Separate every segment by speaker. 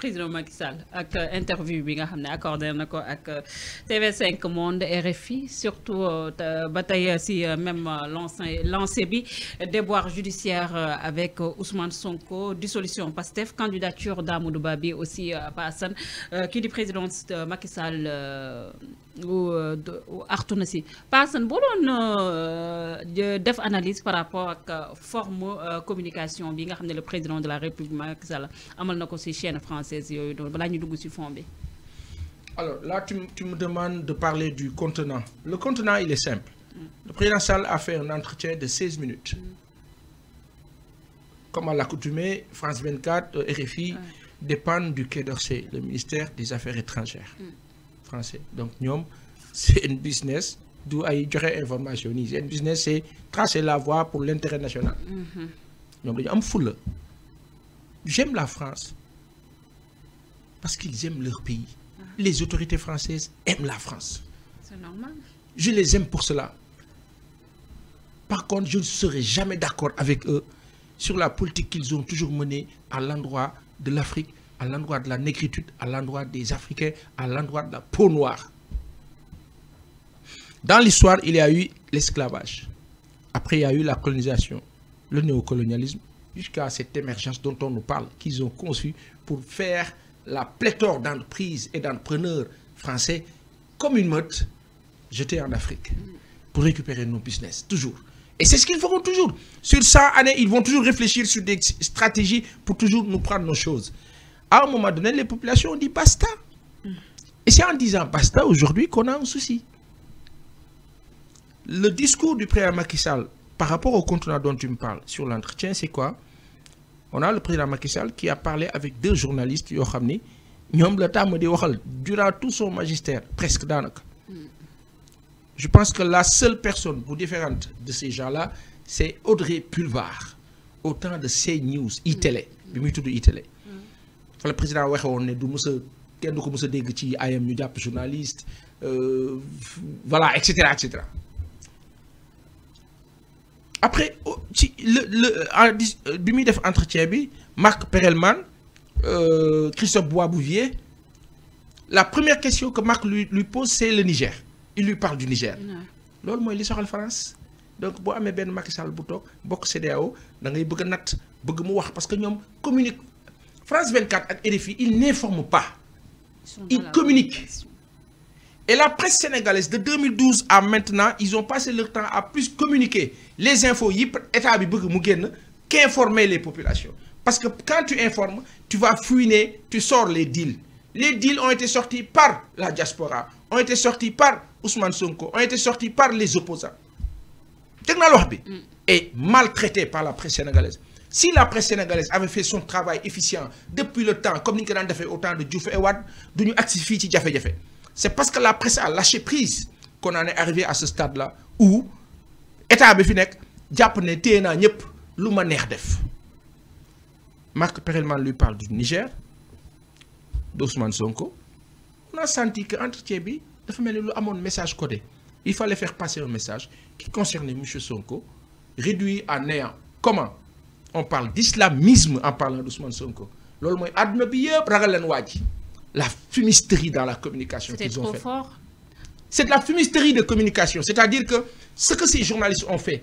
Speaker 1: président Macky Sall ak interview bi nga xam ne accordé na ko ak TV5 Monde RFI surtout ba tey si même lancé bi déboire judiciaire avec Ousmane Sonko dissolution Pastef candidature d'Amadou Ba bi aussi Pa Assane kii di président Macky Sall artu na si Pa Assane boo doon def analyse par rapport ak forme communication bi nga xam ne le président de la République Macky Sall amal na ko si chaîne française yooyu doon balaa ñu dugg si fond bi.
Speaker 2: Alors là tu me demandes de parler du contenant. Le contenant il est simple. Le président Sall a fait un entretien de 16 minutes. Comme à l'accoutumée, France 24, RFI dépendent du Quai d'Orsay, le ministère des Affaires étrangères français. Donc ñoom c'est un business du ay joxe information nii c'est un business c'est tracer la voie pour l'intérêt national. ñoom dañu am fulla. J'aime la France parce qu'ils aiment leur pays. Les autorités françaises aiment la France.
Speaker 1: C'est normal.
Speaker 2: Je les aime pour cela. Par contre, je ne serai jamais d'accord avec eux sur la politique qu'ils ont toujours menée à l'endroit de l'Afrique, à l'endroit de la négritude, à l'endroit des Africains, à l'endroit de la peau noire. Dans l'histoire, il y a eu l'esclavage. Après, il y a eu la colonisation, le néocolonialisme, jusqu'à cette émergence dont on nous parle, qu'ils ont conçue pour faire la pléthore d'entreprises et d'entrepreneurs français comme une meute jetée en Afrique pour récupérer nos business, toujours. Et c'est ce qu'ils feront toujours. Sur 100 années, ils vont toujours réfléchir sur des stratégies pour toujours nous prendre nos choses. À un moment donné, les populations ont dit basta. Et c'est en disant basta aujourd'hui qu'on a un souci. Le discours du président Macky Sall par rapport au contenant dont tu me parles sur l'entretien, c'est quoi? On a le président Macky Sall qui a parlé avec 2 journalistes yoo xam ni ñoom la tàmm di waxal durant tout son magistère presque daanaka. Je pense que la seule personne bu différente de ces gens-là c'est Audrey Pulvar au temps de CNews iTélé bi muy tudd iTélé. fa le président waxe woon ne du mës a kenn du ko mës a dégg ci ayam ñu jàpp journaliste voilà et cetera et cetera. Après ci bi muy def entretien bi Marc Perelman Christophe Boisbouvier la première question que Marc lui pose c'est le Niger. Il lui parle du Niger. loolu mooy li soxal France. Donc boo amee benn Macky Sall bu toog bokk CEDEAO da ngay bëgg a natt bëgg mu wax parce que ñoom communique France 24 ak RFI ils n'informent pas. Ils communiquent. Et la presse sénégalaise de 2012 à maintenant, ils ont passé leur temps à plus communiquer les infos yi état bi bëgg mu génn qu'informer les populations. Parce que quand tu informes, tu vas fouiner, tu sors les deals. Les deals ont été sortis par la diaspora, ont été sortis par Ousmane Sonko, ont été sortis par les opposants. Dégg naa la wax bi et maltraités par la presse sénégalaise. Si la presse sénégalaise avait fait son travail efficient depuis le temps, comme ni ñu ko daan defee au temps de Diouf et Wade, du ñu agsi fii ci jafe-jafe. C'est parce que la presse a lâché prise qu'on en est arrivé à ce stade-là où état bi fi nekk jàpp ne téye naa ñëpp lu ma neex def. Marc Perelman lui parle du Niger, d'Ousmane Sonko. On a senti que entretien bi dafa mel ni lu amoon message codé. Il fallait faire passer un message qui concernait M. Sonko, réduit à néant. Comment? On parle d'islamisme en parlant d'Ousmane Sonko. Loolu mooy àdduna bi yëpp ragal leen waa ji. La fumisterie dans la communication qu'ils ont fait.
Speaker 1: C'était trop fort.
Speaker 2: C'est de la fumisterie de communication. C'est-à-dire que ce que ces journalistes ont fait,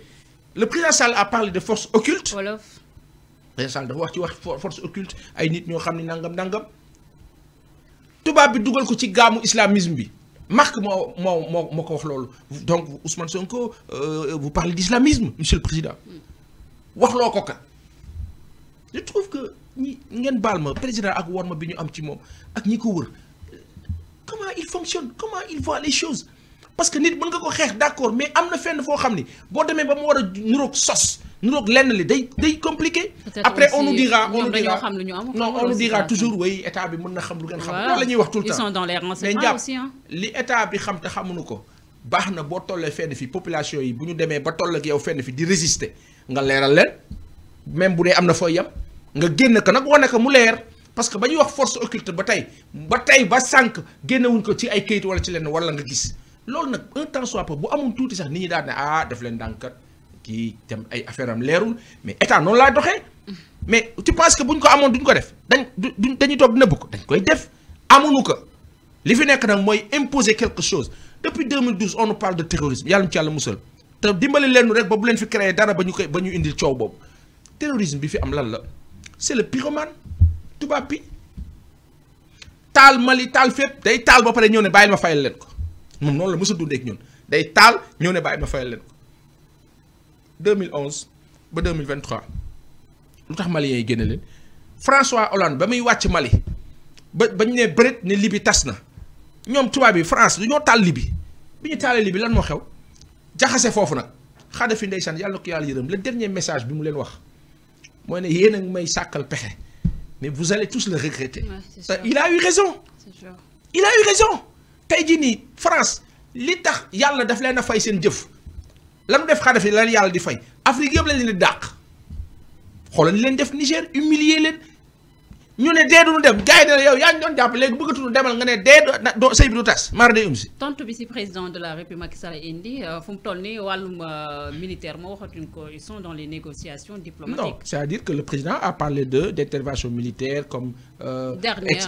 Speaker 2: le président Sall a parlé de forces occultes.
Speaker 1: Wolof.
Speaker 2: Le président Sall dafa wax ci wax force occulte ay nit ñoo xam ne nangam. Tubaab bi dugal ko ci gaamu islamisme bi. Marc moo ko wax loolu. Donc Ousmane Sonko vous parlez d'islamisme, monsieur le président. wax loo ko ka. Je trouve que ñi ngeen baal ma président ak worma bi ñu am ci moom ak ñi ko wër comment il fonctionne comment il voit les choses parce que nit mën nga ko xeex d'accord mais am na fenn foo xam ni boo demee ba mu war a nuroog sos nuroog lenn li day compliqué. Après on nous dira toujours oui état bi mën na xam lu ngeen xam. loolu la ñuy wax tout le temps
Speaker 1: ils sont dans les renseignements aussi hein.
Speaker 2: Li état bi xam te xamuñu ko baax na boo tollee fenn fi population yi bu ñu demee ba toll ak yow fenn fi di résister nga leeral leen même bu dee am na fooy yam nga génn ko nag wane ko mu leer parce que ba ñuy wax force occulte ba tey ba sànq génnewuñ ko ci ay kayit wala ci lenn wala nga gis loolu nag un temps soit peu bu amoon tuuti sax nit ñi daal ne def leen ndànkat kii dem ay affaire am leerul mais état noonu laa doxee mais tu penses que buñ ko amoon duñ ko def dañuy toog nëbb ko dañ koy def amuñu ko li fi nekk nag mooy imposer quelque chose depuis 2012 on nous parle de terrorisme yàlla ñu ci yàlla musal te dimbali leen rek ba bu leen fi créer dara ba ñu indil coow boobu terrorisme bi fi am lan la c'est le pyromane tubaab bi taal Mali taal fépp day taal ba pare ñëw ne bàyyil ma fayal leen ko moom noonu la mos a dundee ak ñun day taal ñëw ne bàyyil ma fayal leen ko 2011 ba 2023 lu tax maliens yi génne leen François Hollande ba muy wàcc Mali bañ ne bëreet ne Libye tas na ñoom tubaab bi France du ñoo taal Libye bi ñu taalee Libye lan moo xew jaxase foofu nag Kadhafi ndeysaan yàlla na ko yàlla yërëm le dernier message bi mu leen wax mooy ne yéen a ngi may sàkkal pexe mais vous allez tous le regretter. Ouais, il a eu raison. Il a eu raison. tey jii nii France li tax yàlla daf leen a fay seen jëf lanu def Kadhafi lan yàlla di fay Afrique yëpp la leen di dàq xoolal li leen def Niger humilier leen ñu ne dee duñu dem gars yi ne yow yaa ngi doon jàpp léegi bëggatuñu demal nga ne dee doo sëy bi du tas mar day si.
Speaker 1: tontu bi si président de la République Macky Sall indi fu mu toll nii wàllum militaire moo waxatuñ ko ils sont dans les négociations diplomatiques.
Speaker 2: Non, c'est-à-dire que le président a parlé d'intervention militaire comme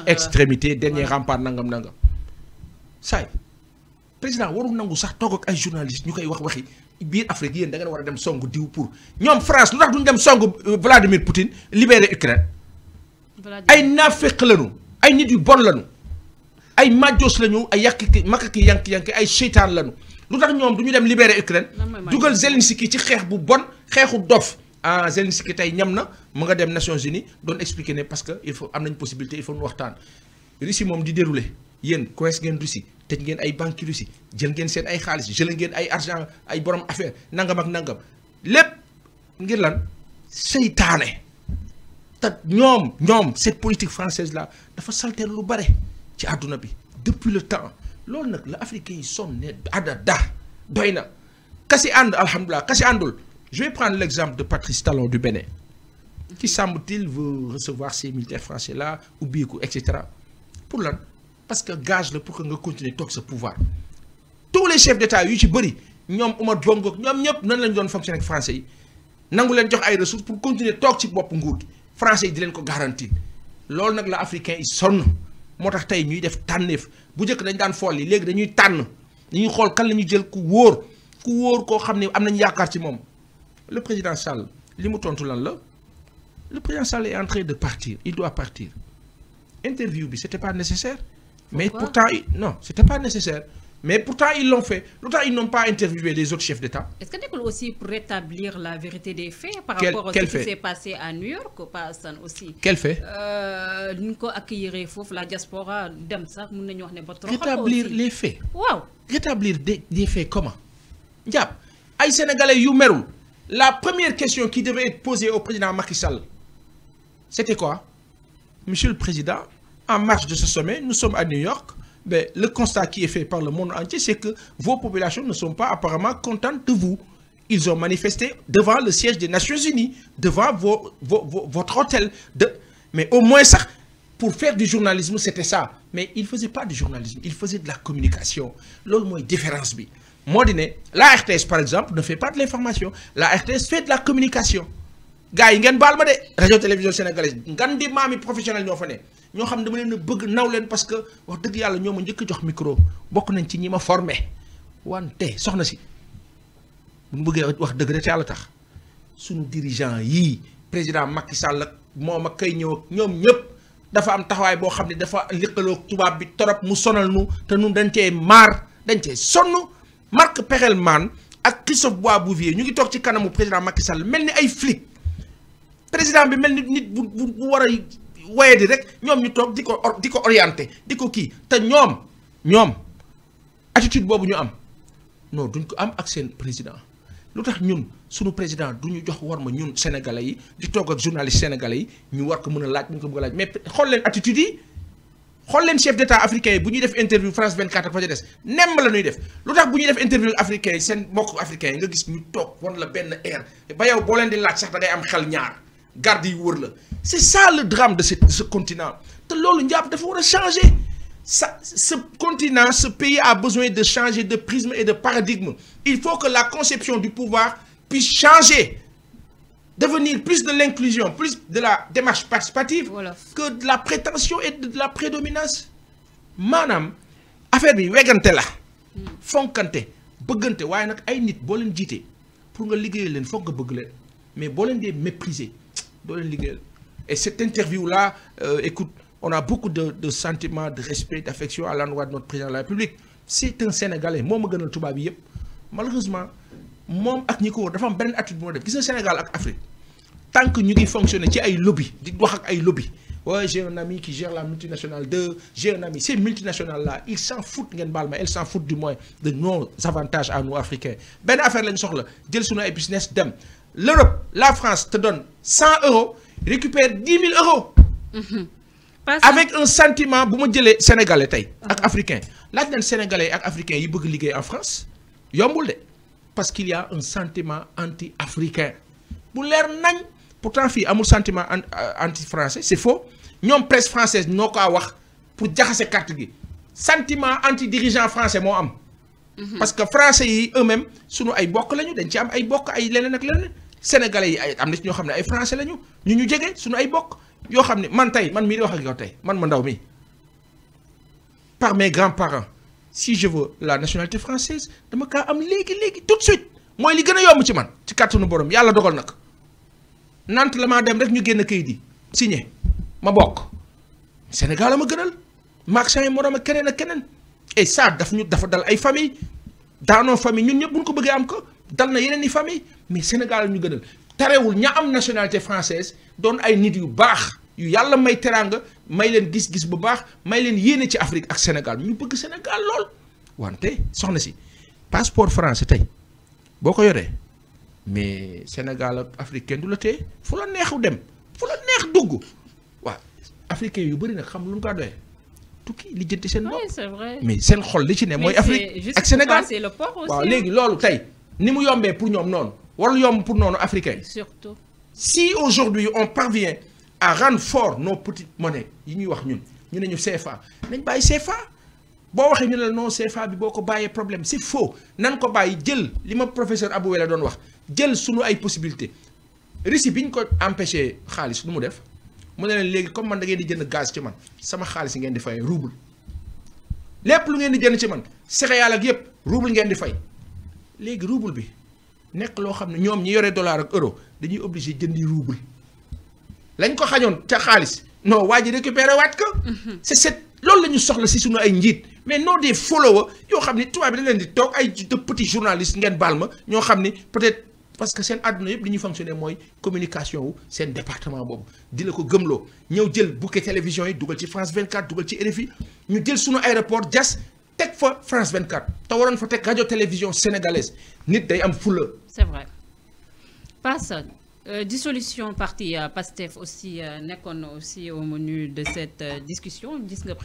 Speaker 2: extrémité dernier rempart nangam. saay président warul nangu sax toog ak ay journalistes ñu koy waxi biir Afrique yéen da ngeen war a dem songu diw pour ñoom France lu tax duñ dem songu Vladimir Poutine libérer Ukraine. ay naafeq lañu ay nit yu bon lañu ay majjoos lañu ay yàq makaki yank ay seytaan lañu lu tax ñoom du ñu dem libérer Ukraine dugal Zelensky ci xeex bu bon xeexu dof Zelensky tey ñam na mu nga dem Nations Unies doon expliquer ne parce que il faut am nañ possibilité il faut ñu waxtaan Russie moom di dérouler yéen coince ngeen Russie tëj ngeen ay banque Russie jël ngeen seen ay xaalis jël ngeen ay argent ay borom affaire nangam ak nangam lépp ngir lan seytaane te ñoom cette politique française là dafa salter lu bare ci àdduna bi depuis le temps loolu nag la africain yi sonn ne adada doy na kasi ànd alhamdulilah kasi àndul je vais prendre l'exemple de Patrice Talon du Bénin qui semble-t-il veut recevoir ces militaires français là ubbiku et cetera pour lan parce que gage la pour que nga continuer toog sa pouvoir tous les chefs d'État yu ci bëri ñoom Omar Bongo ñoom ñëpp nan lañ doon fonctionner ak français yi nangu leen jox ay ressources pour continuer toog ci bopp nguur gi français yi di leen ko garantir loolu nag la africain yi sonn moo tax tey ñuy def tànneef bu njëkk dañ daan fool yi léegi dañuy tànn dañuy xool kan la ñuy jël ku wóor koo xam ne am nañu yaakaar ci moom le président Sall li mu tontu lan la le président Sall est en train de partir il doit partir interview bi c'était pas nécessaire. Mais pourtant, non, c'était pas nécessaire. Mais pourtant, ils l'ont fait. L'autre, ils n'ont pas interviewé les autres chefs d'État.
Speaker 1: Est-ce que c'est aussi pour rétablir la vérité des faits par rapport à ce qui s'est passé à New York ou pas aussi?
Speaker 2: Quel fait?
Speaker 1: Nous accueillir la diaspora,
Speaker 2: rétablir les faits.
Speaker 1: Wow.
Speaker 2: Rétablir des faits comment? Diab, les Sénégalais yumerou. La première question qui devait être posée au président Macky Sall, c'était quoi? Monsieur le Président, en marge de ce sommet, nous sommes à New York. Ben, le constat qui est fait par le monde entier, c'est que vos populations ne sont pas apparemment contentes de vous. Ils ont manifesté devant le siège des Nations Unies, devant votre hôtel. Mais au moins, ça, pour faire du journalisme, c'était ça. Mais ils ne faisaient pas du journalisme, ils faisaient de la communication. L'autre moins différence. Moi, la RTS, par exemple, ne fait pas de l'information. La RTS fait de la communication. Gars, ils ont radio-télévision sénégalaise. Ils ont des mamies professionnels. ñoo xam dama leen a bëgg naw leen parce que wax dëgg yàlla ñoo ma njëkk jox micro bokk nañ ci ñi ma formé wante soxna si bu ñu bëggee wax dëgg rek yàlla tax suñu dirigeant yii président Macky Sall ak moom ak kay ñëw ak ñoom ñëpp dafa am taxawaay boo xam ne dafa liqaloog tubaab bi torop mu sonal nu te nun dañ cee maar dañ cee sonn Marc Perelman ak Christophe Boisbouvier ñu ngi toog ci kanamu président Macky Sall mel ni ay flic président bi mel ni nit bu war a waye di rek ñoom ñu toog di ko orienté di ko kii te ñoom attitude boobu ñu am non duñ ko am ak seen président lu tax ñun suñu président du ñu jox war ma ñun sénégalais yi di toog ak journaliste sénégalais yi ñu war ko mën a laaj ñu ko bëgg a laaj mais xool leen attitude yi xool leen chef d'état africain yi bu ñuy def interview France 24 ak fa ca des nemm la ñuy def lu tax bu ñuy def interview africain yi seen mbokk africain yi nga gis ñu toog wan la benn air ba yow boo leen di laaj sax da ngay am xel ñaar garde yi wër la c'est ça le drame de ce continent te loolu njàpp dafa war a changer ce continent ce pays a besoin de changer de prisme et de paradigme il faut que la conception du pouvoir puisse changer devenir plus de l'inclusion, plus de la démarche participative
Speaker 1: Voilà.
Speaker 2: que de la prétention et de la prédominance. Manam, affaire bi wégante la. Fonkante, bëggante, waaye nag ay nit boo leen jiite pour nga liggéeyal leen foog nga bëgg leen mais boo leen dee mépriser doo leen liggéeyal. Et cette interview-là, écoute, on a beaucoup de sentiments, de respect, d'affection à l'endroit de notre président de la République. C'est un Sénégalais. Moi, je suis un Sénégalais. Malheureusement, moi, ak ñi ko wër dafa am beneen attitude bu ma def gis nga Sénégal ak Afrique tant que ñu ngi fonctionner ci ay lobby di wax ak ay lobby ouais j'ai un ami qui gère la multinationale 2 j'ai un ami ces multinationales là ils s'en foutent ngeen baal ma elles s'en foutent du moins de nos avantages à nous Africains benn affaire lañ soxla jël sunu ay business dem l'Europe la France te donne 100 €, récupère 10 000 €. Avec un sentiment bu ma jëlee sénégalais tey ak africain laaj leen sénégalais ak africain yi bëgg liggéey en France yombul de parce qu'il y a un sentiment anti-africain bu leer nañ pourtant fii amul sentiment anti-français c'est faux ñoom presse française ñoo ko wax pour jaxase carte gi sentiment anti-dirigeant français moo am. Parce que français yi eux-mêmes sunu ay bokk lañu dañ ci am ay bokk ay leneen ak leneen sénégalais yi ay am na ci ñoo xam ne ay français lañu ñu jege sunu ay bokk yoo xam ne man tey man mii di wax ak yow tey man ma ndaw mi par mes grands-parents. Si je veux la nationalité française dama kaa am léegi tout de suite mooy li gën a yomb ci man ci kàttanu borom yàlla dogal nag Nantes la maa dem rek ñu génn kayit yi signé ma bokk Sénégal la ma gënal maag samay morom ak keneen ak keneen et ça dafa dal ay famille dans nos familles ñun ñëpp bu ñu ko bëggee am ko dal na yeneen i famille mais Sénégal la ñu gënal tarewul ña am nationalité française doon ay nit yu baax yu yàlla may teraanga may leen gis-gis bu baax may leen yéene ci Afrique ak Sénégal ñu bëgg Sénégal lool wante soxna si passeport français tey boo ko yoree mais Sénégal ak Afrique kenn du la tee fu la neexu dem fu la neex dugg waaw africain yu bëri nag xam lu ñu ko doyee tukki li jënti seen bopp.
Speaker 1: Oui, c'est vrai.
Speaker 2: mais seen xol li ci ne mooy Afrique ak Sénégal
Speaker 1: c'est le port aussi.
Speaker 2: waaw léegi loolu tey ni mu yombee pour ñoom noonu warul yomb pour noonu africain.
Speaker 1: Surtout.
Speaker 2: Si aujourd'hui on parvient à rendre fort nos petites monnaies yi ñuy wax ñun ñu ne ñu CFA nañ bàyyi CFA boo waxee ñu ne la non CFA bi boo ko bàyyee problème c'est faux nan ko bàyyi jël li ma professeur Abou Wela doon wax jël sunu ay possibilités Russie bi ñu ko empêché xaalis lu mu def mu ne leen léegi comme man da ngeen di jënd gaz ci man sama xaalis ngeen di fay rouble lépp lu ngeen di jënd ci man céréales ak yépp rouble ngeen di fay léegi rouble bi nekk loo xam ne ñoom ñi yore dollar ak euro dañuy obligé jëndi rouble lañ ko xañoon ca xaalis non waa ji récupéré waat ko. c'est loolu la ñu soxla si suñu ay njiit mais non des followers yoo xam ni tubaab bi da leen di toog ay de petits journalistes ngeen baal ma ñoo xam ni peut-être parce que seen àdduna yëpp li ñuy fonctionner mooy communication wu seen département boobu di la ko gëmloo ñëw jël bouquet télévision yi dugal ci France 24 dugal ci RFI ñu jël suñu aéroport jas teg fa France 24 te waroon fa teg radio télévision sénégalaise nit day am fulla.
Speaker 1: C'est vrai. Personne. Dissolution parti Pastef aussi nekkoon aussi au menu de cette discussion gis nga